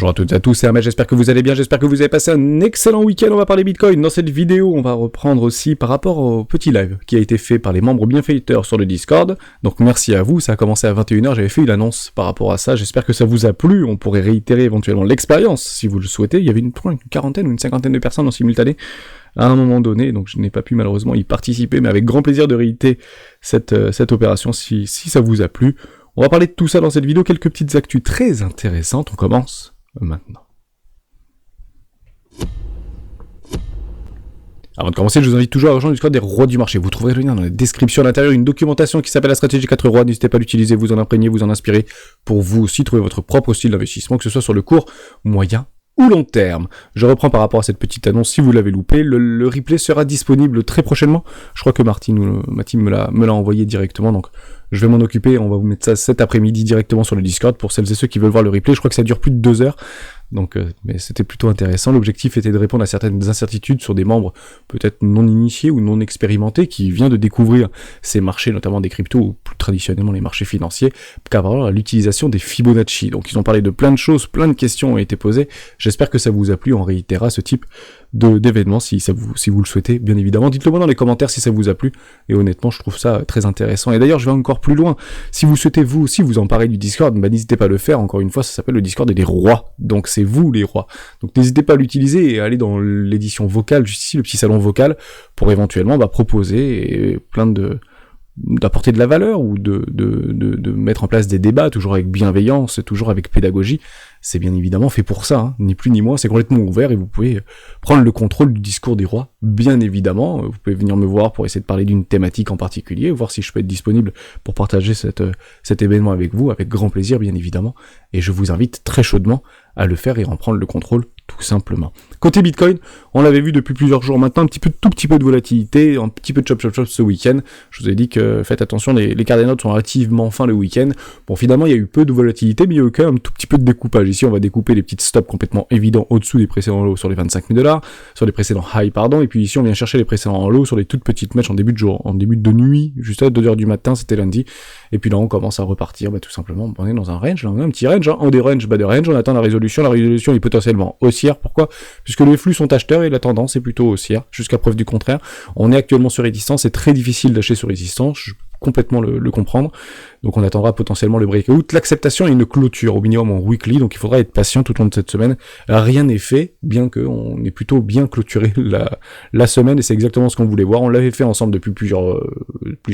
Bonjour à toutes et à tous, c'est Ahmed, j'espère que vous allez bien, j'espère que vous avez passé un excellent week-end. On va parler Bitcoin. Dans cette vidéo, on va reprendre aussi par rapport au petit live qui a été fait par les membres bienfaiteurs sur le Discord. Donc merci à vous, ça a commencé à 21h, j'avais fait une annonce par rapport à ça, j'espère que ça vous a plu. On pourrait réitérer éventuellement l'expérience si vous le souhaitez. Il y avait une quarantaine ou une cinquantaine de personnes en simultané à un moment donné, donc je n'ai pas pu malheureusement y participer, mais avec grand plaisir de réitérer cette opération si ça vous a plu. On va parler de tout ça dans cette vidéo, quelques petites actus très intéressantes, on commence maintenant. Avant de commencer, je vous invite toujours à rejoindre le Discord des rois du marché. Vous trouverez le lien dans la description à l'intérieur, une documentation qui s'appelle la stratégie 4 rois. N'hésitez pas à l'utiliser, vous en imprégner, vous en inspirer pour vous aussi trouver votre propre style d'investissement, que ce soit sur le court, moyen ou long terme. Je reprends par rapport à cette petite annonce, si vous l'avez loupé, le replay sera disponible très prochainement. Je crois que ma team me l'a envoyé directement, donc je vais m'en occuper, on va vous mettre ça cet après-midi directement sur le Discord pour celles et ceux qui veulent voir le replay. Je crois que ça dure plus de 2 heures, donc mais c'était plutôt intéressant. L'objectif était de répondre à certaines incertitudes sur des membres peut-être non initiés ou non expérimentés qui viennent de découvrir ces marchés, notamment des cryptos ou plus traditionnellement les marchés financiers, à l'utilisation des Fibonacci. Donc ils ont parlé de plein de choses, plein de questions ont été posées. J'espère que ça vous a plu, on réitérera ce type d'événements si vous le souhaitez, bien évidemment. Dites-le moi dans les commentaires si ça vous a plu, et honnêtement je trouve ça très intéressant. Et d'ailleurs je vais encore plus loin, si vous souhaitez vous aussi vous emparer du Discord, n'hésitez pas à le faire. Encore une fois, ça s'appelle le Discord des rois, donc c'est vous les rois, donc n'hésitez pas à l'utiliser et à aller dans l'édition vocale, juste ici, le petit salon vocal, pour éventuellement proposer d'apporter de la valeur ou de mettre en place des débats, toujours avec bienveillance, toujours avec pédagogie. C'est bien évidemment fait pour ça, hein, ni plus ni moins, c'est complètement ouvert et vous pouvez prendre le contrôle du discours des rois, bien évidemment. Vous pouvez venir me voir pour essayer de parler d'une thématique en particulier, voir si je peux être disponible pour partager cet événement avec vous, avec grand plaisir bien évidemment, et je vous invite très chaudement à le faire et en prendre le contrôle tout simplement. Côté Bitcoin, on l'avait vu depuis plusieurs jours maintenant, tout petit peu de volatilité, un petit peu de chop ce week-end. Je vous ai dit que faites attention, les cardinaux sont relativement fins le week-end. Bon, finalement, il y a eu peu de volatilité, mais il y a eu quand même un tout petit peu de découpage. Ici, on va découper les petites stops complètement évidents au-dessous des précédents lows sur les 25 000 $, sur les précédents highs, et puis ici, on vient chercher les précédents lows sur les toutes petites matchs en début de jour, en début de nuit, juste à 2h du matin, c'était lundi. Et puis là, on commence à repartir, tout simplement, on est dans un range, là, on a un petit range, hein, haut des range, bas de range, on attend la résolution est potentiellement haussière. Pourquoi ? Puisque les flux sont acheteurs et la tendance est plutôt haussière, jusqu'à preuve du contraire. On est actuellement sur résistance, c'est très difficile d'acheter sur résistance, je peux complètement le comprendre. Donc on attendra potentiellement le breakout, l'acceptation et une clôture au minimum en weekly, donc il faudra être patient tout au long de cette semaine. Rien n'est fait, bien qu'on ait plutôt bien clôturé la semaine, et c'est exactement ce qu'on voulait voir. On l'avait fait ensemble depuis plusieurs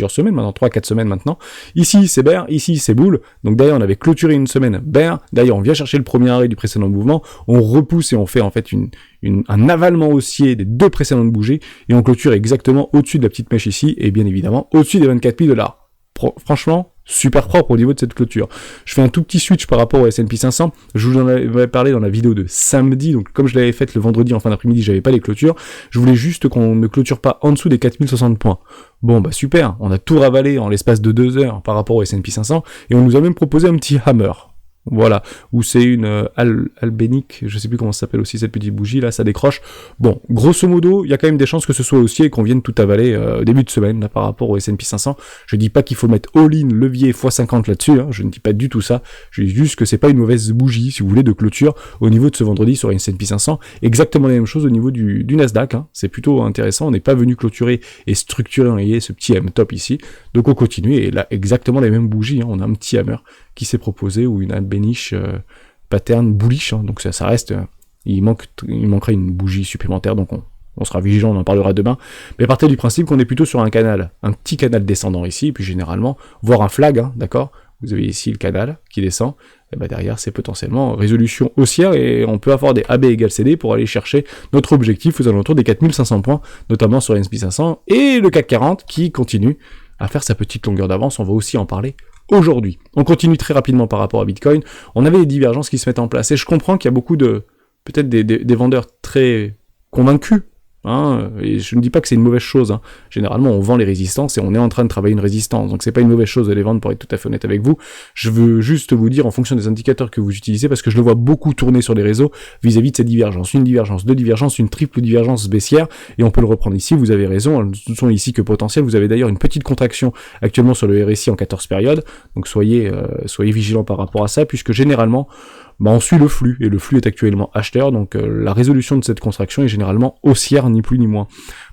semaines maintenant, 3-4 semaines maintenant. Ici c'est bear, ici c'est bull, donc d'ailleurs on avait clôturé une semaine bear, d'ailleurs on vient chercher le premier arrêt du précédent mouvement, on repousse et on fait en fait un avalement haussier des deux précédentes bougies, et on clôture exactement au-dessus de la petite mèche ici, et bien évidemment au-dessus des 24 000 $. Franchement, super propre au niveau de cette clôture. Je fais un tout petit switch par rapport au S&P 500, je vous en avais parlé dans la vidéo de samedi, donc comme je l'avais faite le vendredi en fin d'après-midi, j'avais pas les clôtures, je voulais juste qu'on ne clôture pas en dessous des 4060 points. Bon super, on a tout ravalé en l'espace de 2 heures par rapport au S&P 500, et on nous a même proposé un petit hammer. Voilà, où c'est une albénique, je sais plus comment ça s'appelle aussi cette petite bougie là, ça décroche. Bon, grosso modo, il y a quand même des chances que ce soit haussier et qu'on vienne tout avaler début de semaine là par rapport au S&P 500. Je dis pas qu'il faut mettre all-in levier x50 là-dessus, hein, je ne dis pas du tout ça. Je dis juste que c'est pas une mauvaise bougie, si vous voulez, de clôture au niveau de ce vendredi sur S&P 500. Exactement la même chose au niveau du Nasdaq, hein. C'est plutôt intéressant. On n'est pas venu clôturer et structurer en ce petit M-top ici. Donc on continue et là exactement les mêmes bougies, hein. On a un petit hammer qui s'est proposé, ou une albéniche pattern bullish, hein, donc ça reste, il manquerait une bougie supplémentaire, donc on sera vigilant, on en parlera demain, mais partez du principe qu'on est plutôt sur un petit canal descendant ici, et puis généralement, voire un flag, hein, d'accord, vous avez ici le canal qui descend, et derrière c'est potentiellement résolution haussière, et on peut avoir des AB égale CD pour aller chercher notre objectif aux alentours des 4500 points, notamment sur S&P 500, et le CAC 40 qui continue à faire sa petite longueur d'avance, on va aussi en parler aujourd'hui. On continue très rapidement par rapport à Bitcoin. On avait des divergences qui se mettent en place, et je comprends qu'il y a beaucoup peut-être des vendeurs très convaincus, hein, et je ne dis pas que c'est une mauvaise chose, hein. Généralement on vend les résistances et on est en train de travailler une résistance, donc c'est pas une mauvaise chose de les vendre, pour être tout à fait honnête avec vous. Je veux juste vous dire en fonction des indicateurs que vous utilisez, parce que je le vois beaucoup tourner sur les réseaux vis-à-vis de ces divergences, une divergence, deux divergences, une triple divergence baissière, et on peut le reprendre ici, vous avez raison, elles ne sont ici que potentielles. Vous avez d'ailleurs une petite contraction actuellement sur le RSI en 14 périodes, donc soyez vigilants par rapport à ça, puisque généralement bah on suit le flux, et le flux est actuellement acheteur, donc la résolution de cette contraction est généralement haussière, ni plus ni moins.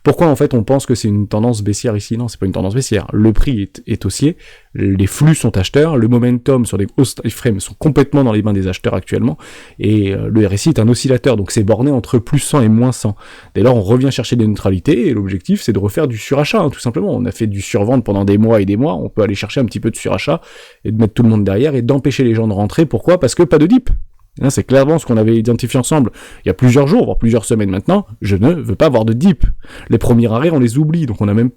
Pourquoi en fait on pense que c'est une tendance baissière ici? Non, c'est pas une tendance baissière. Le prix est haussier, les flux sont acheteurs, le momentum sur les hauts time frames sont complètement dans les mains des acheteurs actuellement, et le RSI est un oscillateur, donc c'est borné entre plus 100 et moins 100. Dès lors, on revient chercher des neutralités, et l'objectif c'est de refaire du surachat, hein, tout simplement. On a fait du survente pendant des mois et des mois, on peut aller chercher un petit peu de surachat, et de mettre tout le monde derrière, et d'empêcher les gens de rentrer. Pourquoi? Parce que pas de dip. Là, c'est clairement ce qu'on avait identifié ensemble il y a plusieurs jours, voire plusieurs semaines maintenant. Je ne veux pas avoir de dip. Les premiers arrêts, on les oublie, donc on n'est même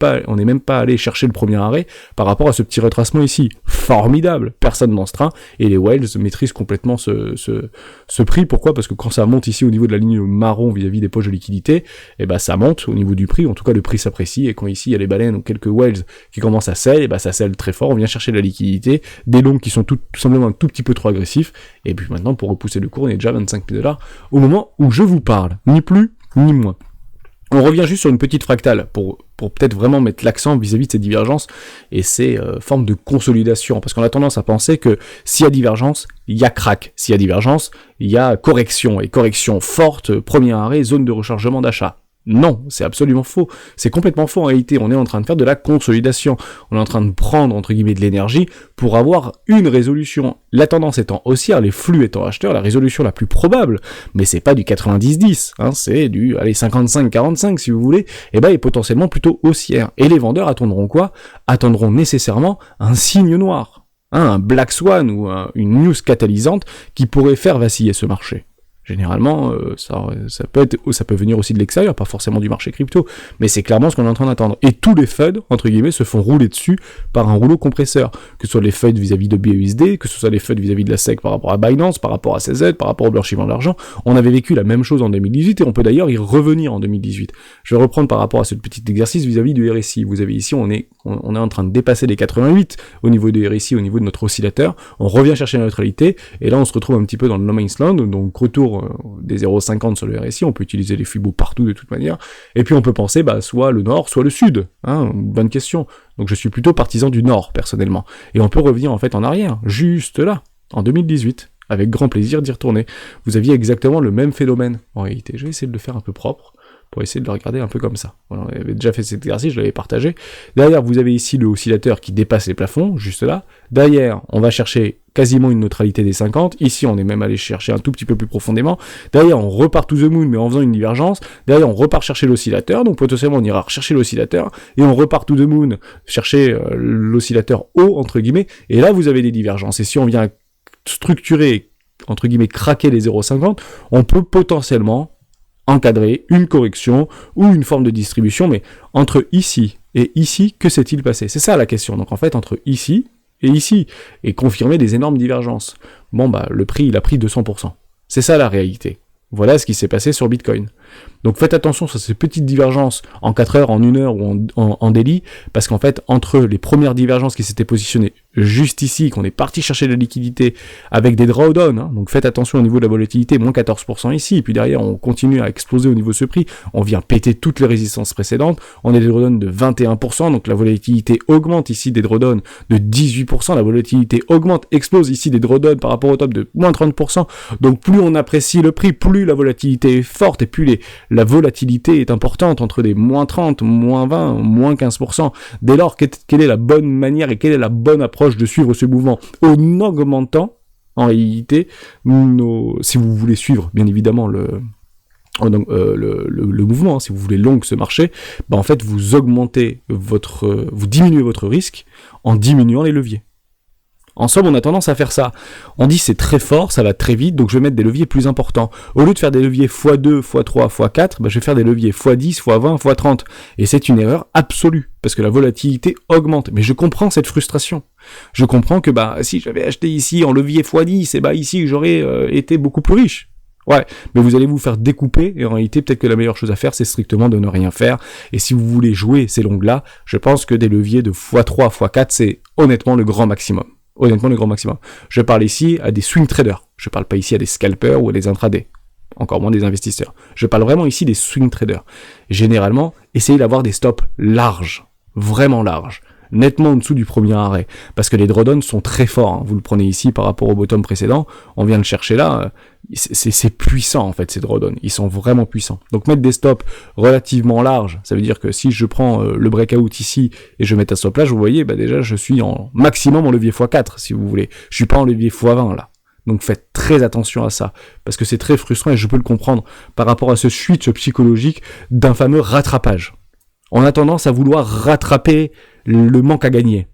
pas allé chercher le premier arrêt par rapport à ce petit retracement ici. Formidable, personne dans ce train, et les whales maîtrisent complètement ce prix. Pourquoi? Parce que quand ça monte ici au niveau de la ligne marron vis-à-vis des poches de liquidité, et ben ça monte au niveau du prix, en tout cas le prix s'apprécie, et quand ici il y a les baleines ou quelques whales qui commencent à sell, et ben ça sell très fort, on vient chercher de la liquidité, des longs qui sont tout simplement un tout petit peu trop agressifs, et puis maintenant pour repousser le cours, on est déjà à 25 000 $ au moment où je vous parle, ni plus ni moins. On revient juste sur une petite fractale pour peut-être vraiment mettre l'accent vis-à-vis de ces divergences et ces formes de consolidation, parce qu'on a tendance à penser que s'il y a divergence, il y a crack, s'il y a divergence, il y a correction, et correction forte, premier arrêt, zone de rechargement d'achat. Non, c'est absolument faux. C'est complètement faux en réalité. On est en train de faire de la consolidation. On est en train de prendre, entre guillemets, de l'énergie pour avoir une résolution. La tendance étant haussière, les flux étant acheteurs, la résolution la plus probable, mais c'est pas du 90-10, hein, c'est du, 55-45 si vous voulez, et ben, est potentiellement plutôt haussière. Et les vendeurs attendront quoi? Attendront nécessairement un signe noir, hein, un black swan ou une news catalysante qui pourrait faire vaciller ce marché. Généralement, ça peut venir aussi de l'extérieur, pas forcément du marché crypto, mais c'est clairement ce qu'on est en train d'attendre. Et tous les FUD, entre guillemets, se font rouler dessus par un rouleau compresseur, que ce soit les FUD vis-à-vis de BUSD, que ce soit les FUD vis-à-vis de la SEC par rapport à Binance, par rapport à CZ, par rapport au blanchiment d'argent. On avait vécu la même chose en 2018, et on peut d'ailleurs y revenir en 2018. Je vais reprendre par rapport à ce petit exercice vis-à-vis du RSI. Vous avez ici, on est en train de dépasser les 88 au niveau du RSI, au niveau de notre oscillateur. On revient chercher la neutralité, et là on se retrouve un petit peu dans le no man's land, donc retour des 0,50 sur le RSI, on peut utiliser les Fibos partout de toute manière, et puis on peut penser soit le nord, soit le sud, hein, bonne question. Donc je suis plutôt partisan du nord, personnellement. Et on peut revenir en fait en arrière, juste là, en 2018, avec grand plaisir d'y retourner. Vous aviez exactement le même phénomène, en réalité. Je vais essayer de le faire un peu propre, pour essayer de le regarder un peu comme ça. Voilà, on avait déjà fait cet exercice, je l'avais partagé. Derrière, vous avez ici le oscillateur qui dépasse les plafonds, juste là. Derrière, on va chercher quasiment une neutralité des 50. Ici, on est même allé chercher un tout petit peu plus profondément. Derrière, on repart to the moon, mais en faisant une divergence. Derrière, on repart chercher l'oscillateur. Donc, potentiellement, on ira chercher l'oscillateur. Et on repart to the moon, chercher l'oscillateur haut, entre guillemets. Et là, vous avez des divergences. Et si on vient structurer, entre guillemets, craquer les 0,50, on peut potentiellement encadrer une correction ou une forme de distribution, mais entre ici et ici, que s'est-il passé? C'est ça la question. Donc en fait, entre ici, et confirmer des énormes divergences. Bon bah, le prix, il a pris 200%. C'est ça la réalité. Voilà ce qui s'est passé sur Bitcoin. Donc faites attention sur ces petites divergences en 4 heures, en 1 heure ou en daily, parce qu'en fait, entre les premières divergences qui s'étaient positionnées juste ici, qu'on est parti chercher de la liquidité avec des drawdowns, hein, donc faites attention au niveau de la volatilité, moins 14% ici, et puis derrière on continue à exploser au niveau de ce prix, on vient péter toutes les résistances précédentes, on a des drawdowns de 21%, donc la volatilité augmente ici, des drawdowns de 18%, la volatilité augmente, explose ici des drawdowns par rapport au top de moins 30%, donc plus on apprécie le prix, plus la volatilité est forte, et plus la volatilité est importante, entre des moins 30, moins 20, moins 15%. Dès lors, quelle est la bonne manière et quelle est la bonne approche de suivre ce mouvement? En augmentant, en réalité, si vous voulez suivre, bien évidemment, le mouvement, hein, si vous voulez long ce marché, bah en fait, vous diminuez votre risque en diminuant les leviers. En somme, on a tendance à faire ça. On dit c'est très fort, ça va très vite, donc je vais mettre des leviers plus importants. Au lieu de faire des leviers x2, x3, x4, bah je vais faire des leviers x10, x20, x30. Et c'est une erreur absolue, parce que la volatilité augmente. Mais je comprends cette frustration. Je comprends que si j'avais acheté ici en levier x10, et ici j'aurais été beaucoup plus riche. Ouais, mais vous allez vous faire découper, et en réalité, peut-être que la meilleure chose à faire, c'est strictement de ne rien faire. Et si vous voulez jouer ces longues-là, je pense que des leviers de x3, x4, c'est honnêtement le grand maximum. Honnêtement, le grand maximum. Je parle ici à des swing traders. Je parle pas ici à des scalpers ou à des intradés. Encore moins des investisseurs. Je parle vraiment ici des swing traders. Généralement, essayez d'avoir des stops larges. Vraiment larges. nettement en dessous du premier arrêt, parce que les drawdowns sont très forts, hein. Vous le prenez ici par rapport au bottom précédent, on vient de chercher là, c'est puissant en fait ces drawdowns, ils sont vraiment puissants. Donc mettre des stops relativement larges, ça veut dire que si je prends le breakout ici et je mets un stop là, vous voyez, déjà je suis en maximum en levier x4 si vous voulez, je suis pas en levier x20 là. Donc faites très attention à ça, parce que c'est très frustrant et je peux le comprendre par rapport à ce switch psychologique d'un fameux rattrapage. On a tendance à vouloir rattraper le manque à gagner.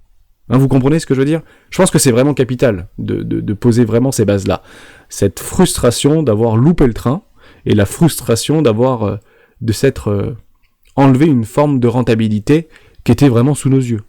Hein, vous comprenez ce que je veux dire ? Je pense que c'est vraiment capital de poser vraiment ces bases-là. Cette frustration d'avoir loupé le train et la frustration d'avoir de s'être enlevé une forme de rentabilité qui était vraiment sous nos yeux.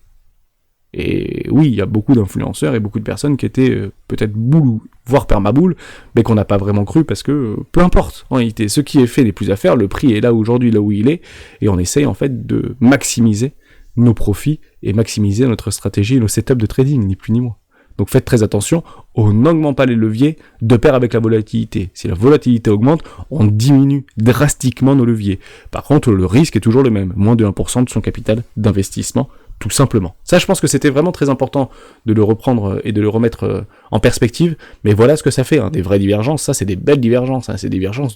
Et oui, il y a beaucoup d'influenceurs et beaucoup de personnes qui étaient peut-être boule, voire permaboule, mais qu'on n'a pas vraiment cru parce que, peu importe, en réalité, ce qui est fait n'est plus à faire, le prix est là aujourd'hui, là où il est, et on essaye en fait de maximiser nos profits et maximiser notre stratégie et nos setups de trading, ni plus ni moins. Donc faites très attention, on n'augmente pas les leviers de pair avec la volatilité. Si la volatilité augmente, on diminue drastiquement nos leviers. Par contre, le risque est toujours le même, moins de 1% de son capital d'investissement, tout simplement. Ça, je pense que c'était vraiment très important de le reprendre et de le remettre en perspective, mais voilà ce que ça fait, hein, des vraies divergences, ça c'est des belles divergences, hein, c'est des divergences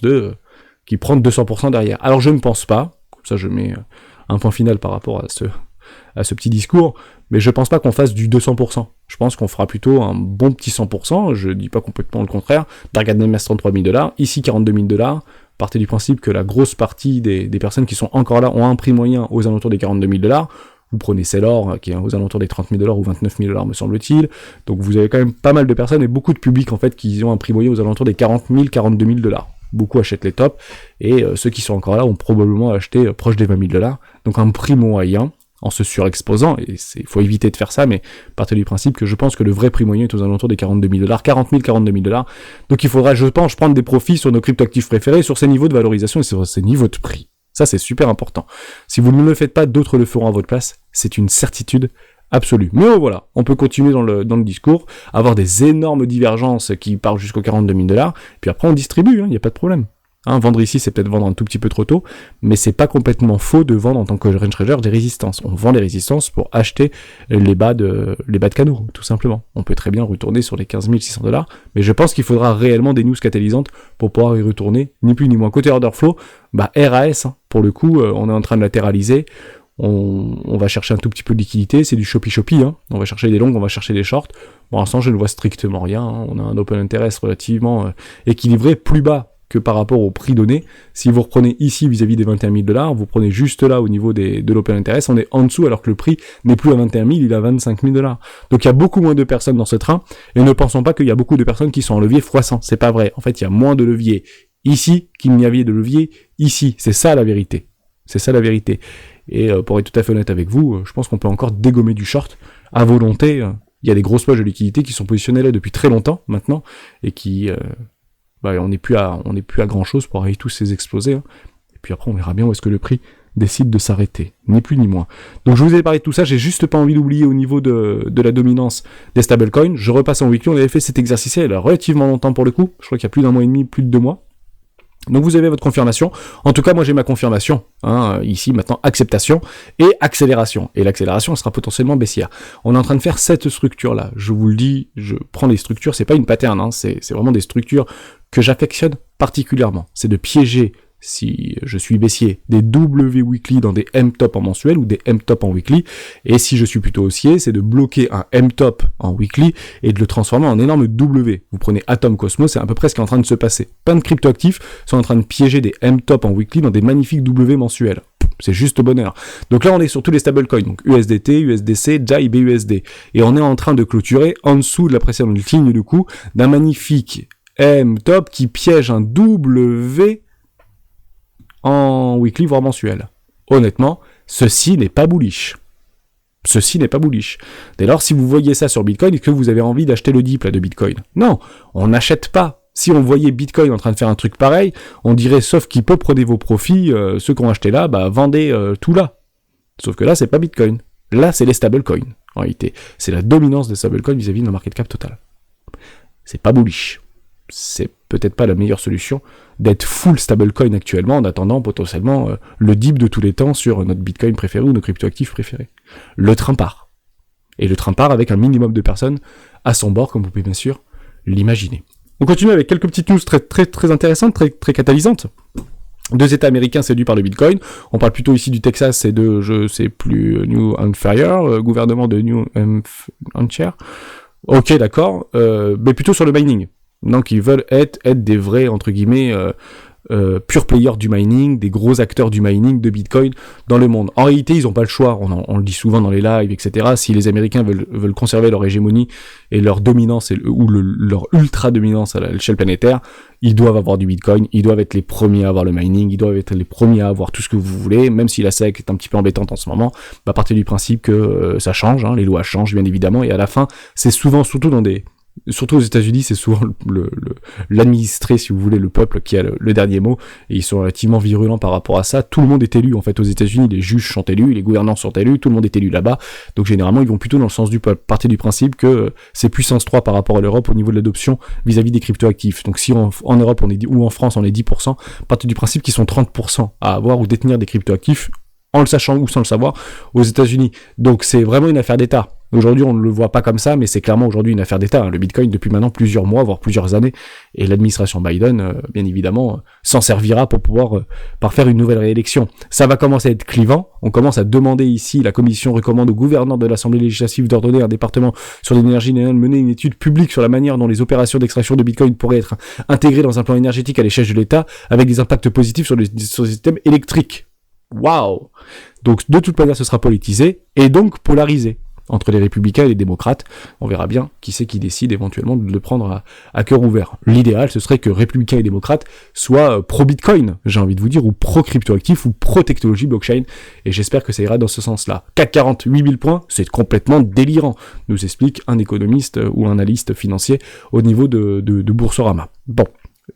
qui prennent 200% derrière. Alors je ne pense pas, comme ça je mets un point final par rapport à ce petit discours, mais je pense pas qu'on fasse du 200%. Je pense qu'on fera plutôt un bon petit 100%, je dis pas complètement le contraire. Target Name 33 000 $, ici 42 000 $, partez du principe que la grosse partie des personnes qui sont encore là ont un prix moyen aux alentours des 42 000 $. Vous prenez Sailor, qui est aux alentours des 30 000 $ ou 29 000 $, me semble-t-il. Donc vous avez quand même pas mal de personnes et beaucoup de publics, en fait, qui ont un prix moyen aux alentours des 40 000, 42 000 $. Beaucoup achètent les tops, et ceux qui sont encore là ont probablement acheté proche des 20 000 $. Donc un prix moyen, en se surexposant, et il faut éviter de faire ça, mais partez du principe que je pense que le vrai prix moyen est aux alentours des 42 000 $, 40 000, 42 000 $. Donc il faudra, je pense, prendre des profits sur nos cryptoactifs préférés, sur ces niveaux de valorisation et sur ces niveaux de prix. Ça, c'est super important. Si vous ne le faites pas, d'autres le feront à votre place. C'est une certitude absolue. Mais voilà, on peut continuer dans le discours, avoir des énormes divergences qui partent jusqu'aux 42 000 $, puis après on distribue, il n'y a pas de problème. Hein, vendre ici, c'est peut-être vendre un tout petit peu trop tôt, mais c'est pas complètement faux de vendre en tant que range trader des résistances. On vend les résistances pour acheter les bas de canaux, tout simplement. On peut très bien retourner sur les 15 600 $, mais je pense qu'il faudra réellement des news catalysantes pour pouvoir y retourner, ni plus ni moins. Côté order flow, RAS, hein, pour le coup, on est en train de latéraliser. On va chercher un tout petit peu de liquidité, c'est du choppy, hein. On va chercher des longs, on va chercher des shorts. Pour l'instant, je ne vois strictement rien, hein. On a un open interest relativement équilibré, plus bas que par rapport au prix donné. Si vous reprenez ici vis-à-vis des 21 000 $, vous prenez juste là au niveau de l'open interest, on est en dessous alors que le prix n'est plus à 21 000, il est à 25 000 $. Donc il y a beaucoup moins de personnes dans ce train, et ne pensons pas qu'il y a beaucoup de personnes qui sont en levier x100, c'est pas vrai. En fait, il y a moins de levier ici qu'il n'y avait de levier ici. C'est ça la vérité. C'est ça la vérité. Et pour être tout à fait honnête avec vous, je pense qu'on peut encore dégommer du short à volonté. Il y a des grosses poches de liquidité qui sont positionnées là depuis très longtemps maintenant, et qui... on n'est plus à grand chose pour aller tous ces exploser, hein. Et puis après on verra bien où est-ce que le prix décide de s'arrêter, ni plus ni moins. Donc je vous ai parlé de tout ça, j'ai juste pas envie d'oublier au niveau de la dominance des stablecoins. Je repasse en weekly, on avait fait cet exercice il y a relativement longtemps pour le coup, je crois qu'il y a plus d'un mois et demi, plus de 2 mois. Donc vous avez votre confirmation. En tout cas, moi j'ai ma confirmation. Hein, ici, maintenant, acceptation et accélération. Et l'accélération, elle sera potentiellement baissière. On est en train de faire cette structure-là. Je vous le dis, je prends des structures, c'est pas une pattern, hein, c'est vraiment des structures que j'affectionne particulièrement. C'est de piéger, si je suis baissier, des W weekly dans des M-top en mensuel ou des M-top en weekly. Et si je suis plutôt haussier, c'est de bloquer un M-top en weekly et de le transformer en énorme W. Vous prenez Atom Cosmos, c'est à peu près ce qui est en train de se passer. Plein de cryptoactifs sont en train de piéger des M-top en weekly dans des magnifiques W mensuels. C'est juste bonheur. Donc là, on est sur tous les stablecoins, donc USDT, USDC, DAI, BUSD. Et on est en train de clôturer en dessous de la précédente ligne de coup d'un magnifique M-top qui piège un W en weekly, voire mensuel. Honnêtement, ceci n'est pas bullish. Ceci n'est pas bullish. Dès lors, si vous voyez ça sur Bitcoin, est-ce que vous avez envie d'acheter le dip là, de Bitcoin? Non, on n'achète pas. Si on voyait Bitcoin en train de faire un truc pareil, on dirait, sauf qu'il peut prenez vos profits, ceux qui ont acheté là, vendez tout là. Sauf que là, c'est pas Bitcoin. Là, c'est les stablecoins, en réalité. C'est la dominance des stablecoins vis-à-vis de la market cap total. C'est pas bullish. C'est peut-être pas la meilleure solution d'être full stablecoin actuellement en attendant potentiellement le dip de tous les temps sur notre Bitcoin préféré ou nos cryptoactifs préférés. Le train part. Et le train part avec un minimum de personnes à son bord, comme vous pouvez bien sûr l'imaginer. On continue avec quelques petites news très, très, très intéressantes, très, très catalysantes. 2 États américains séduits par le Bitcoin. On parle plutôt ici du Texas et de, je sais plus, New Hampshire, gouvernement de New Hampshire. Ok, d'accord, mais plutôt sur le mining. Donc ils veulent être des vrais, entre guillemets, pure players du mining, des gros acteurs du mining de Bitcoin dans le monde. En réalité, ils n'ont pas le choix, on le dit souvent dans les lives, etc. Si les Américains veulent conserver leur hégémonie et leur dominance, leur ultra-dominance à l'échelle planétaire, ils doivent avoir du Bitcoin, ils doivent être les premiers à avoir le mining, ils doivent être les premiers à avoir tout ce que vous voulez, même si la SEC est un petit peu embêtante en ce moment, à partir du principe que ça change, les lois changent bien évidemment, et à la fin, c'est souvent, surtout aux États-Unis, c'est souvent l'administré, si vous voulez, le peuple qui a le dernier mot, et ils sont relativement virulents par rapport à ça. Tout le monde est élu, en fait, aux États-Unis, les juges sont élus, les gouvernants sont élus, tout le monde est élu là-bas, donc généralement, ils vont plutôt dans le sens du peuple, partir du principe que c'est puissance 3 par rapport à l'Europe au niveau de l'adoption vis-à-vis des cryptoactifs. Donc si en Europe, ou en France, on est 10%, partir du principe qu'ils sont 30% à avoir ou détenir des cryptoactifs, en le sachant ou sans le savoir, aux États-Unis. Donc c'est vraiment une affaire d'État. Aujourd'hui, on ne le voit pas comme ça, mais c'est clairement aujourd'hui une affaire d'État. Le Bitcoin, depuis maintenant plusieurs mois, voire plusieurs années, et l'administration Biden, bien évidemment, s'en servira pour pouvoir faire une nouvelle réélection. Ça va commencer à être clivant. On commence à demander ici, la Commission recommande au gouverneur de l'Assemblée législative d'ordonner à un département sur l'énergie de mener une étude publique sur la manière dont les opérations d'extraction de Bitcoin pourraient être intégrées dans un plan énergétique à l'échelle de l'État, avec des impacts positifs sur les systèmes électriques. Waouh! Donc, de toute manière, ce sera politisé, et donc polarisé entre les républicains et les démocrates. On verra bien qui c'est qui décide éventuellement de le prendre à cœur ouvert. L'idéal, ce serait que républicains et démocrates soient pro-Bitcoin, j'ai envie de vous dire, ou pro-cryptoactif, ou pro-technologie blockchain, et j'espère que ça ira dans ce sens-là. CAC 40, 8000 points, c'est complètement délirant, nous explique un économiste ou un analyste financier au niveau de Boursorama. Bon.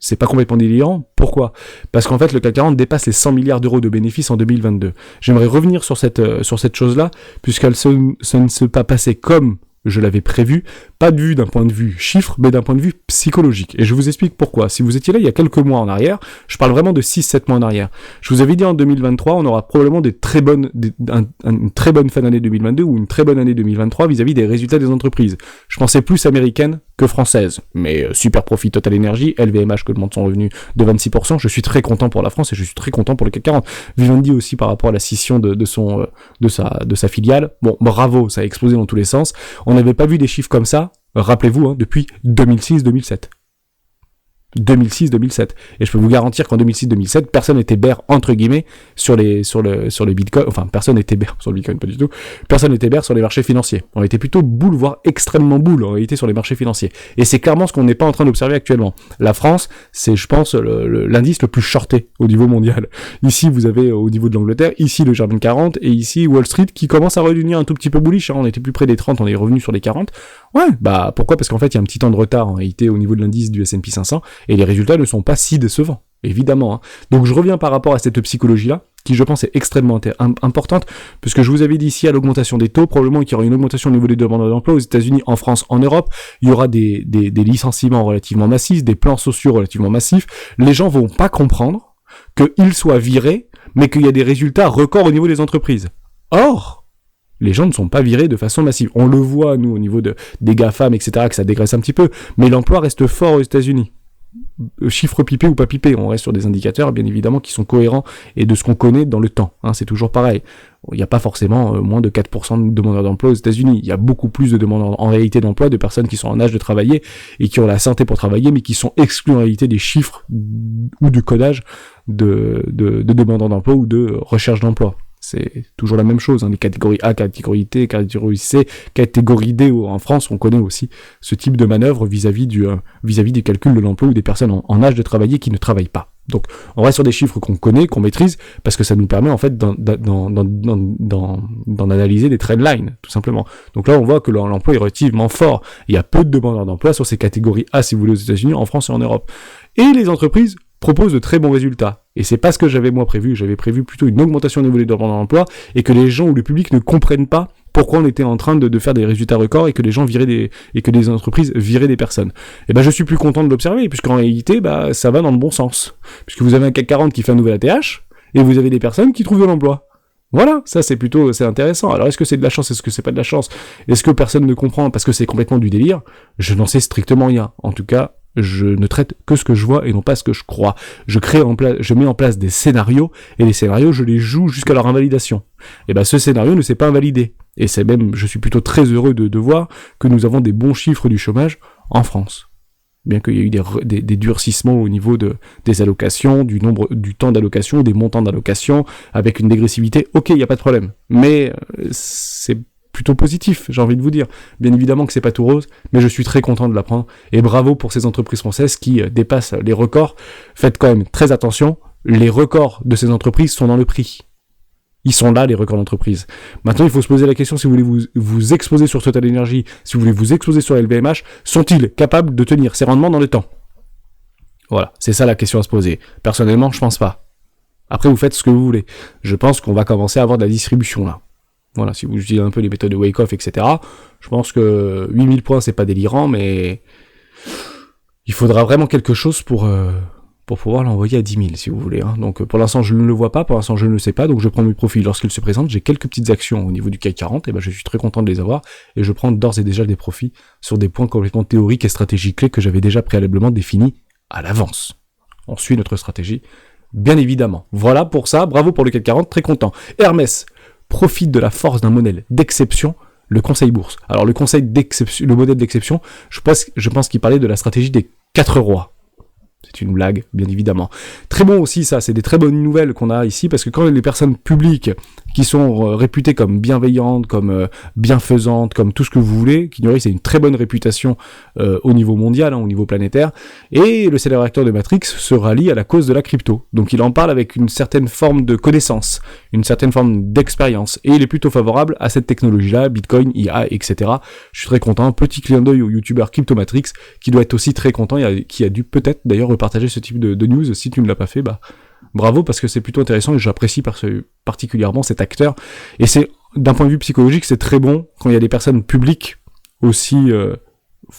C'est pas complètement délirant. Pourquoi ? Parce qu'en fait, le CAC 40 dépasse les 100 milliards d'euros de bénéfices en 2022. J'aimerais revenir sur cette chose-là, puisqu'elle ça ne s'est pas passé comme je l'avais prévu, pas de vue d'un point de vue chiffre, mais d'un point de vue psychologique. Et je vous explique pourquoi. Si vous étiez là il y a quelques mois en arrière, je parle vraiment de 6-7 mois en arrière, je vous avais dit en 2023, on aura probablement une très bonne fin d'année 2022 ou une très bonne année 2023 vis-à-vis des résultats des entreprises. Je pensais plus américaines que françaises. Mais super profit Total Energy, LVMH qui augmente son revenu de 26%, je suis très content pour la France et je suis très content pour le CAC 40. Vivendi aussi par rapport à la scission de sa filiale. Bon, bravo, ça a explosé dans tous les sens. On n'avait pas vu des chiffres comme ça, rappelez-vous, depuis 2006-2007. 2006-2007. Et je peux vous garantir qu'en 2006-2007, personne n'était bear, entre guillemets, sur le Bitcoin. Enfin, personne n'était bear sur le Bitcoin, pas du tout. Personne n'était bear sur les marchés financiers. On était plutôt bull, voire extrêmement bull, en réalité, sur les marchés financiers. Et c'est clairement ce qu'on n'est pas en train d'observer actuellement. La France, c'est, je pense, l'indice le plus shorté au niveau mondial. Ici, vous avez, au niveau de l'Angleterre, ici, le German 40, et ici, Wall Street, qui commence à redevenir un tout petit peu bullish. On était plus près des 30, on est revenu sur les 40. Ouais, bah, pourquoi? Parce qu'en fait, il y a un petit temps de retard, en réalité, au niveau de l'indice du S&P 500, et les résultats ne sont pas si décevants, évidemment. Donc je reviens par rapport à cette psychologie-là, qui je pense est extrêmement importante, puisque je vous avais dit ici à l'augmentation des taux, probablement qu'il y aura une augmentation au niveau des demandes d'emploi aux États-Unis, en France, en Europe, il y aura des licenciements relativement massifs, des plans sociaux relativement massifs, les gens vont pas comprendre qu'ils soient virés, mais qu'il y a des résultats records au niveau des entreprises. Or, les gens ne sont pas virés de façon massive. On le voit, nous, au niveau des GAFAM, etc., que ça dégraisse un petit peu, mais l'emploi reste fort aux États-Unis. Chiffres pipés ou pas pipés, on reste sur des indicateurs, bien évidemment, qui sont cohérents et de ce qu'on connaît dans le temps. C'est toujours pareil. Il n'y a pas forcément moins de 4% de demandeurs d'emploi aux États-Unis. Il y a beaucoup plus de demandeurs en réalité d'emploi, de personnes qui sont en âge de travailler et qui ont la santé pour travailler, mais qui sont exclus en réalité des chiffres ou du codage de demandeurs d'emploi ou de recherche d'emploi. C'est toujours la même chose, les catégories A, catégorie T, catégorie C, catégorie D, en France, on connaît aussi ce type de manœuvre vis-à-vis du calcul de l'emploi ou des personnes en âge de travailler qui ne travaillent pas. Donc, on reste sur des chiffres qu'on connaît, qu'on maîtrise, parce que ça nous permet, en fait, d'en analyser des trendlines, tout simplement. Donc là, on voit que l'emploi est relativement fort. Il y a peu de demandeurs d'emploi sur ces catégories A, si vous voulez, aux États-Unis, en France et en Europe. Et les entreprises proposent de très bons résultats. Et c'est pas ce que j'avais moi prévu. J'avais prévu plutôt une augmentation au niveau des demandeurs d'emploi et que les gens ou le public ne comprennent pas pourquoi on était en train de faire des résultats records et que les gens et que les entreprises viraient des personnes. Et ben, je suis plus content de l'observer puisqu'en réalité, ça va dans le bon sens. Puisque vous avez un CAC 40 qui fait un nouvel ATH et vous avez des personnes qui trouvent de l'emploi. Voilà, ça c'est intéressant. Alors est-ce que c'est de la chance, est-ce que c'est pas de la chance? Est-ce que personne ne comprend parce que c'est complètement du délire? Je n'en sais strictement rien. En tout cas, je ne traite que ce que je vois et non pas ce que je crois. Je mets en place des scénarios, et les scénarios, je les joue jusqu'à leur invalidation. Et ben ce scénario ne s'est pas invalidé. Et je suis plutôt très heureux de voir que nous avons des bons chiffres du chômage en France. Bien qu'il y ait eu des durcissements au niveau des allocations, du temps d'allocation, des montants d'allocation, avec une dégressivité, ok, il n'y a pas de problème. Mais c'est plutôt positif, j'ai envie de vous dire. Bien évidemment que c'est pas tout rose, mais je suis très content de l'apprendre. Et bravo pour ces entreprises françaises qui dépassent les records. Faites quand même très attention, les records de ces entreprises sont dans le prix. Ils sont là, les records d'entreprise. Maintenant, il faut se poser la question, si vous voulez vous exposer sur Total Energy, si vous voulez vous exposer sur LVMH, sont-ils capables de tenir ces rendements dans le temps? Voilà, c'est ça la question à se poser. Personnellement, je pense pas. Après, vous faites ce que vous voulez. Je pense qu'on va commencer à avoir de la distribution, là. Voilà, si vous utilisez un peu les méthodes de wake-off, etc., je pense que 8000 points, c'est pas délirant, mais il faudra vraiment quelque chose pour pouvoir l'envoyer à 10 000, si vous voulez. Hein. Donc pour l'instant, je ne le vois pas, pour l'instant, je ne le sais pas, donc je prends mes profits lorsqu'ils se présentent. J'ai quelques petites actions au niveau du CAC 40, et ben je suis très content de les avoir, et je prends d'ores et déjà des profits sur des points complètement théoriques et stratégiques clés que j'avais déjà préalablement définis à l'avance. On suit notre stratégie, bien évidemment. Voilà pour ça, bravo pour le CAC 40, très content. Hermès profite de la force d'un modèle d'exception, le conseil bourse. Alors le conseil d'exception, le modèle d'exception, je pense qu'il parlait de la stratégie des 4 rois. C'est une blague, bien évidemment. Très bon aussi, ça, c'est des très bonnes nouvelles qu'on a ici, parce que quand les personnes publiques qui sont réputées comme bienveillantes, comme bienfaisantes, comme tout ce que vous voulez, Kinoris c'est une très bonne réputation au niveau mondial, hein, au niveau planétaire, et le célèbre acteur de Matrix se rallie à la cause de la crypto. Donc il en parle avec une certaine forme de connaissance, une certaine forme d'expérience, et il est plutôt favorable à cette technologie-là, Bitcoin, IA, etc. Je suis très content. Petit clin d'œil au youtubeur Cryptomatrix, qui doit être aussi très content, et qui a dû peut-être d'ailleurs repartager ce type de news. Si tu ne l'as pas fait, bah bravo, parce que c'est plutôt intéressant et j'apprécie particulièrement cet acteur. Et c'est, d'un point de vue psychologique, c'est très bon quand il y a des personnes publiques aussi,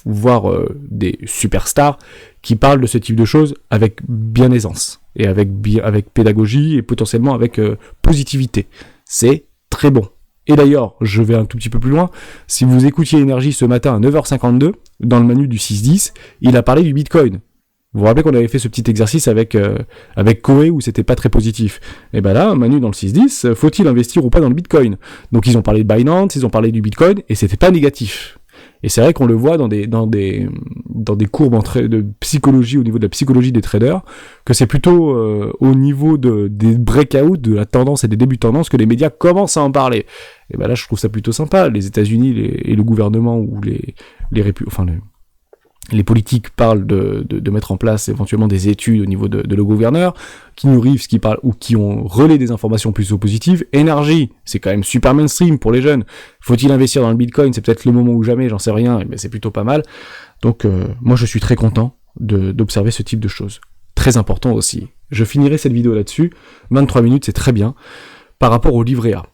voire des superstars, qui parlent de ce type de choses avec bienfaisance et avec pédagogie et potentiellement avec positivité. C'est très bon. Et d'ailleurs, je vais un tout petit peu plus loin, si vous écoutiez Énergie ce matin à 9h52, dans le menu du 6-10, il a parlé du Bitcoin. Vous vous rappelez qu'on avait fait ce petit exercice avec Koé où c'était pas très positif. Et ben là, Manu dans le 6-10, faut-il investir ou pas dans le Bitcoin? Donc ils ont parlé de Binance, ils ont parlé du Bitcoin, et c'était pas négatif. Et c'est vrai qu'on le voit dans des courbes de psychologie, au niveau de la psychologie des traders, que c'est plutôt au niveau des breakouts, de la tendance et des débuts de tendance que les médias commencent à en parler. Et ben là, je trouve ça plutôt sympa. Les États-Unis et le gouvernement ou les politiques parlent de mettre en place éventuellement des études au niveau de le gouverneur, Keanu Reeves qui parle ou qui ont relais des informations plutôt positives. Énergie, c'est quand même super mainstream pour les jeunes. Faut-il investir dans le Bitcoin? C'est peut-être le moment ou jamais, j'en sais rien, mais c'est plutôt pas mal. Donc moi je suis très content d'observer ce type de choses. Très important aussi. Je finirai cette vidéo là-dessus. 23 minutes, c'est très bien. Par rapport au livret A.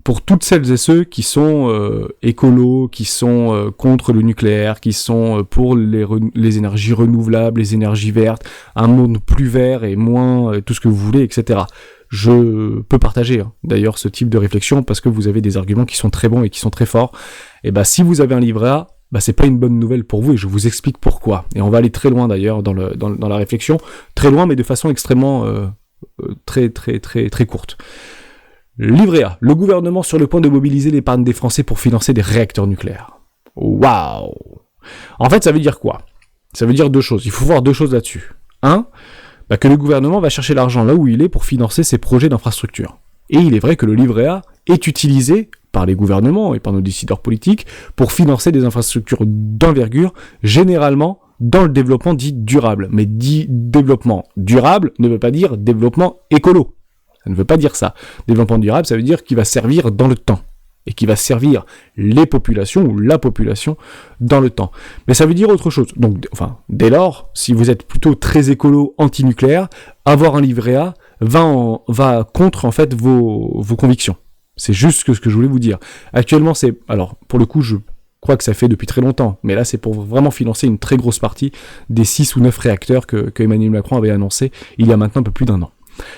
Pour toutes celles et ceux qui sont écolos, qui sont contre le nucléaire, qui sont pour les énergies renouvelables, les énergies vertes, un monde plus vert et moins tout ce que vous voulez, etc. Je peux partager d'ailleurs ce type de réflexion parce que vous avez des arguments qui sont très bons et qui sont très forts. Et bah si vous avez un livret A, bah c'est pas une bonne nouvelle pour vous et je vous explique pourquoi. Et on va aller très loin d'ailleurs dans la réflexion, très loin mais de façon extrêmement très courte. Livret A, le gouvernement sur le point de mobiliser l'épargne des Français pour financer des réacteurs nucléaires. Waouh! En fait, ça veut dire quoi? Ça veut dire deux choses. Il faut voir deux choses là-dessus. Un, que le gouvernement va chercher l'argent là où il est pour financer ses projets d'infrastructure. Et il est vrai que le livret A est utilisé par les gouvernements et par nos décideurs politiques pour financer des infrastructures d'envergure, généralement dans le développement dit durable. Mais dit développement durable ne veut pas dire développement écolo. Ça ne veut pas dire ça. Développement durable, ça veut dire qu'il va servir dans le temps. Et qui va servir les populations ou la population dans le temps. Mais ça veut dire autre chose. Donc, dès lors, si vous êtes plutôt très écolo, anti-nucléaire, avoir un livret A va contre, en fait, vos convictions. C'est juste ce que je voulais vous dire. Actuellement, alors, pour le coup, je crois que ça fait depuis très longtemps, mais là, c'est pour vraiment financer une très grosse partie des 6 ou 9 réacteurs que Emmanuel Macron avait annoncé il y a maintenant un peu plus d'1 an.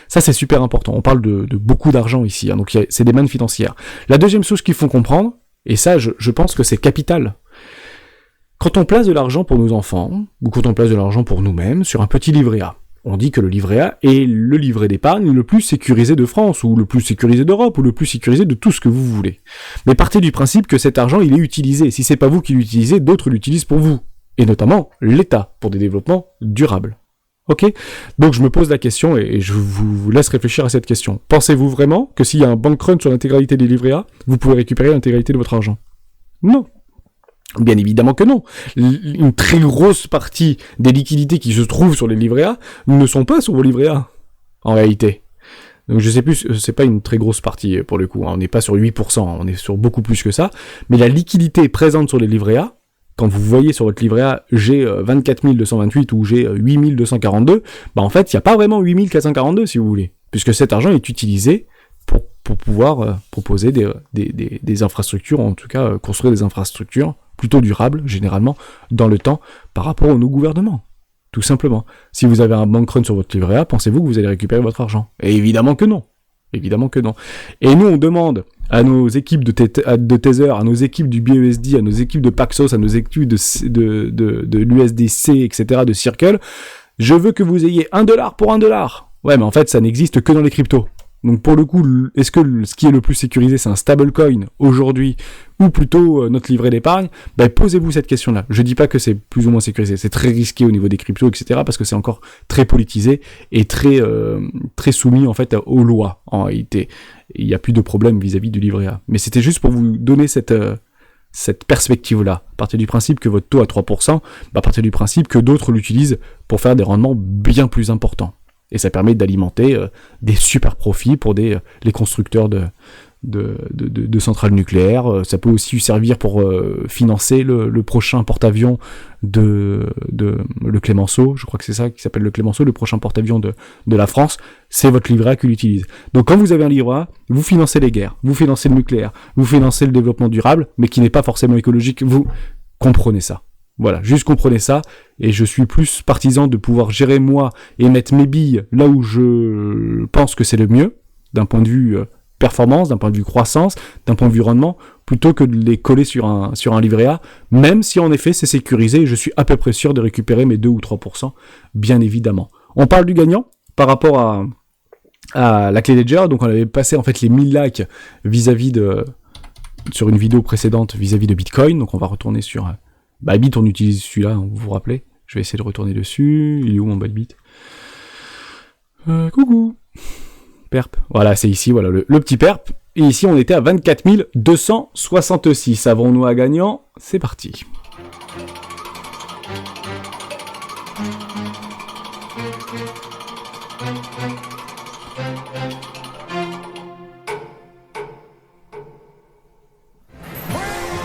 Ça, c'est super important. On parle de beaucoup d'argent ici, hein, donc c'est des mannes financières. La deuxième chose qu'il faut comprendre, et ça, je pense que c'est capital. Quand on place de l'argent pour nos enfants, ou quand on place de l'argent pour nous-mêmes, sur un petit livret A, on dit que le livret A est le livret d'épargne le plus sécurisé de France, ou le plus sécurisé d'Europe, ou le plus sécurisé de tout ce que vous voulez. Mais partez du principe que cet argent, il est utilisé. Si c'est pas vous qui l'utilisez, d'autres l'utilisent pour vous. Et notamment l'État, pour des développements durables. Ok ? Donc je me pose la question, et je vous laisse réfléchir à cette question. Pensez-vous vraiment que s'il y a un bank run sur l'intégralité des livrets A, vous pouvez récupérer l'intégralité de votre argent ? Non. Bien évidemment que non. Une très grosse partie des liquidités qui se trouvent sur les livrets A ne sont pas sur vos livrets A, en réalité. Donc je sais plus, c'est pas une très grosse partie pour le coup, hein. On n'est pas sur 8%, on est sur beaucoup plus que ça, mais la liquidité présente sur les livrets A, quand vous voyez sur votre livret A, j'ai 24 228 ou j'ai 8 242, bah en fait, il n'y a pas vraiment 8 442 si vous voulez, puisque cet argent est utilisé pour pouvoir proposer des infrastructures, en tout cas construire des infrastructures plutôt durables, généralement, dans le temps, par rapport aux nos gouvernements. Tout simplement. Si vous avez un bank run sur votre livret A, pensez-vous que vous allez récupérer votre argent ? Et évidemment que non. Évidemment que non. Et nous, on demande à nos équipes de Tether, à nos équipes du BUSD, à nos équipes de Paxos, à nos équipes de l'USDC, etc., de Circle, je veux que vous ayez $1 pour $1. Ouais, mais en fait, ça n'existe que dans les cryptos. Donc pour le coup, est-ce que ce qui est le plus sécurisé, c'est un stablecoin aujourd'hui, ou plutôt notre livret d'épargne ? Ben, posez-vous cette question-là. Je dis pas que c'est plus ou moins sécurisé, c'est très risqué au niveau des cryptos, etc., parce que c'est encore très politisé et très soumis en fait aux lois. En réalité, il n'y a plus de problème vis-à-vis du livret A. Mais c'était juste pour vous donner cette perspective-là. À partir du principe que votre taux à 3%, à partir du principe que d'autres l'utilisent pour faire des rendements bien plus importants. Et ça permet d'alimenter des super profits pour les constructeurs de centrales nucléaires. Ça peut aussi servir pour financer le prochain porte-avions le Clémenceau. Je crois que c'est ça qui s'appelle le Clémenceau, le prochain porte-avions de la France. C'est votre livret A qui l'utilise. Donc quand vous avez un livret A, vous financez les guerres, vous financez le nucléaire, vous financez le développement durable, mais qui n'est pas forcément écologique. Vous comprenez ça. Voilà, juste comprenez ça, et je suis plus partisan de pouvoir gérer moi et mettre mes billes là où je pense que c'est le mieux, d'un point de vue performance, d'un point de vue croissance, d'un point de vue rendement, plutôt que de les coller sur un livret A, même si en effet c'est sécurisé, et je suis à peu près sûr de récupérer mes 2 ou 3%, bien évidemment. On parle du gagnant par rapport à la clé Ledger, donc on avait passé en fait les 1000 likes sur une vidéo précédente vis-à-vis de Bitcoin, donc on va retourner sur... Bybit, on utilise celui-là, vous vous rappelez ? Je vais essayer de retourner dessus. Il est où mon Bybit ? Coucou. Perp. Voilà, c'est ici, voilà, le petit perp. Et ici, on était à 24 266. Avons-nous un gagnant ? C'est parti.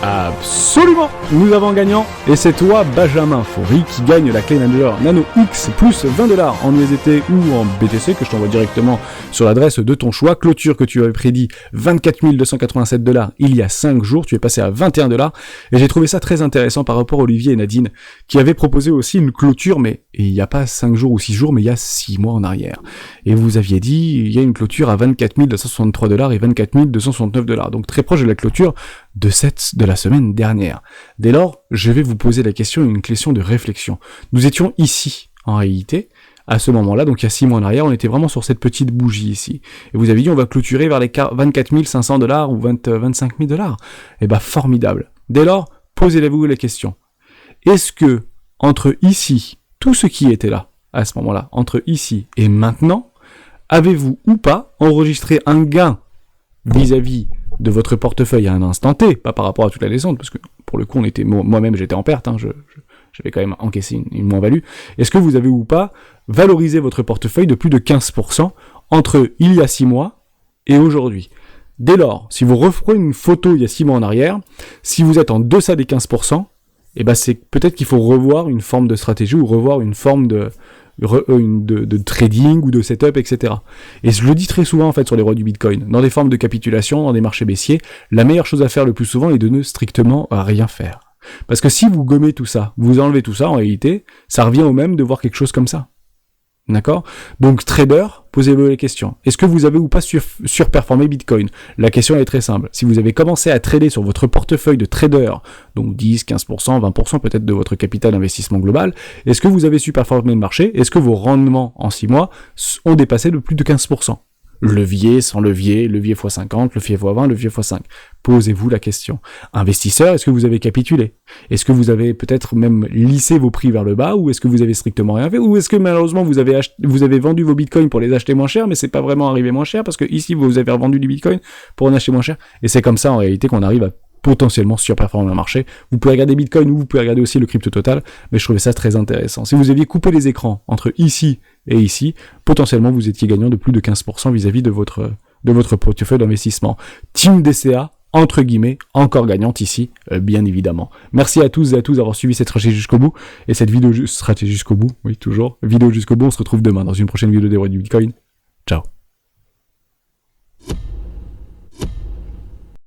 Absolument, nous avons un gagnant, et c'est toi, Benjamin Faury, qui gagne la clé Nano X plus $20 en USDT ou en BTC, que je t'envoie directement sur l'adresse de ton choix. Clôture que tu avais prédit $24 287 il y a 5 jours, tu es passé à $21, et j'ai trouvé ça très intéressant par rapport à Olivier et Nadine, qui avaient proposé aussi une clôture, mais il n'y a pas 5 jours ou 6 jours, mais il y a 6 mois en arrière. Et vous aviez dit, il y a une clôture à $24 263 et $24 269, donc très proche de la clôture de la semaine dernière. Dès lors, je vais vous poser la question, une question de réflexion. Nous étions ici, en réalité, à ce moment-là, donc il y a 6 mois en arrière, on était vraiment sur cette petite bougie ici. Et vous avez dit, on va clôturer vers les $24 500 ou $25 000. Eh ben, formidable. Dès lors, posez-vous la question. Est-ce que, entre ici, tout ce qui était là, à ce moment-là, entre ici et maintenant, avez-vous ou pas enregistré un gain vis-à-vis de votre portefeuille à un instant T, pas par rapport à toute la descente, parce que pour le coup, moi-même j'étais en perte, hein, j'avais quand même encaissé une moins-value. Est-ce que vous avez ou pas valorisé votre portefeuille de plus de 15% entre il y a 6 mois et aujourd'hui ? Dès lors, si vous reprenez une photo il y a 6 mois en arrière, si vous êtes en deçà des 15%, eh ben c'est peut-être qu'il faut revoir une forme de stratégie ou revoir une forme de trading ou de setup, etc. Et je le dis très souvent en fait sur les rois du Bitcoin, dans des formes de capitulation, dans des marchés baissiers, la meilleure chose à faire le plus souvent est de ne strictement rien faire. Parce que si vous gommez tout ça, vous enlevez tout ça, en réalité, ça revient au même de voir quelque chose comme ça. D'accord? Donc, trader, posez-vous les questions. Est-ce que vous avez ou pas surperformé Bitcoin? La question est très simple. Si vous avez commencé à trader sur votre portefeuille de trader, donc 10, 15%, 20% peut-être de votre capital d'investissement global, est-ce que vous avez surperformé le marché? Est-ce que vos rendements en 6 mois ont dépassé de plus de 15%? Levier, sans levier, levier x50, levier x20, levier x5. Posez-vous la question. Investisseur, est-ce que vous avez capitulé? Est-ce que vous avez peut-être même lissé vos prix vers le bas, ou est-ce que vous avez strictement rien fait? Ou est-ce que malheureusement vous avez vendu vos bitcoins pour les acheter moins cher, mais c'est pas vraiment arrivé moins cher, parce que ici vous avez revendu du bitcoin pour en acheter moins cher? Et c'est comme ça en réalité qu'on arrive à potentiellement surperformer le marché. Vous pouvez regarder Bitcoin ou vous pouvez regarder aussi le crypto total, mais je trouvais ça très intéressant. Si vous aviez coupé les écrans entre ici et ici, potentiellement vous étiez gagnant de plus de 15% vis-à-vis de votre portefeuille d'investissement. Team DCA, entre guillemets, encore gagnante ici, bien évidemment. Merci à tous et à tous d'avoir suivi cette stratégie jusqu'au bout, et cette vidéo stratégie jusqu'au bout, oui toujours, vidéo jusqu'au bout, on se retrouve demain dans une prochaine vidéo des rois du Bitcoin. Ciao.